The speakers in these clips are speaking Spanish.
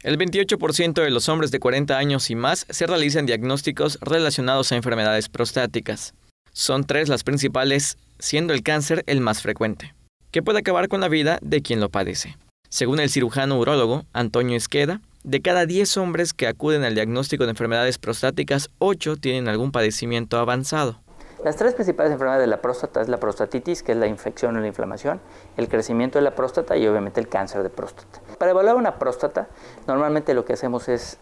El 28% de los hombres de 40 años y más se realizan diagnósticos relacionados a enfermedades prostáticas. Son 3 las principales, siendo el cáncer el más frecuente, que puede acabar con la vida de quien lo padece. Según el cirujano urólogo Antonio Esqueda, de cada 10 hombres que acuden al diagnóstico de enfermedades prostáticas, 8 tienen algún padecimiento avanzado. Las 3 principales enfermedades de la próstata es la prostatitis, que es la infección o la inflamación, el crecimiento de la próstata y obviamente el cáncer de próstata. Para evaluar una próstata, normalmente lo que hacemos es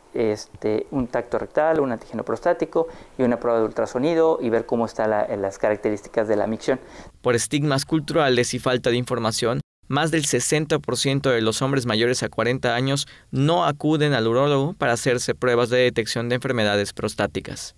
un tacto rectal, un antígeno prostático y una prueba de ultrasonido y ver cómo están las características de la micción. Por estigmas culturales y falta de información, más del 60% de los hombres mayores a 40 años no acuden al urólogo para hacerse pruebas de detección de enfermedades prostáticas.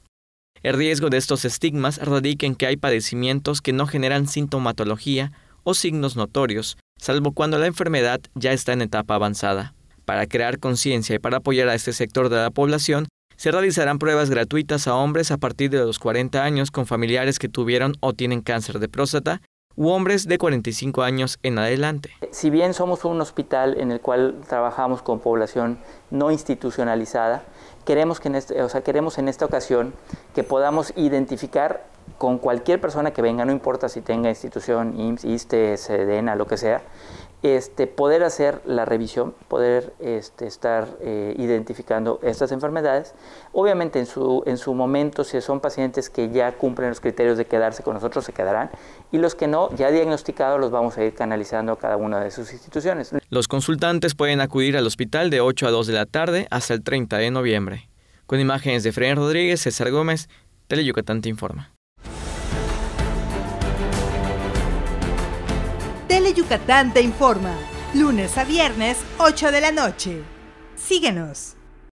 El riesgo de estos estigmas radica en que hay padecimientos que no generan sintomatología o signos notorios, salvo cuando la enfermedad ya está en etapa avanzada. Para crear conciencia y para apoyar a este sector de la población, se realizarán pruebas gratuitas a hombres a partir de los 40 años con familiares que tuvieron o tienen cáncer de próstata, u hombres de 45 años en adelante. Si bien somos un hospital en el cual trabajamos con población no institucionalizada, queremos en esta ocasión que podamos identificar con cualquier persona que venga, no importa si tenga institución, IMSS, ISSSTE, SEDENA, lo que sea, poder hacer la revisión, poder estar identificando estas enfermedades. Obviamente en su momento, si son pacientes que ya cumplen los criterios de quedarse con nosotros, se quedarán, y los que no, ya diagnosticados, los vamos a ir canalizando a cada una de sus instituciones. Los consultantes pueden acudir al hospital de 8 a 2 de la tarde hasta el 30 de noviembre. Con imágenes de Fren Rodríguez, César Gómez, Teleyucatán te informa. Teleyucatán te informa, lunes a viernes, 8 de la noche. Síguenos.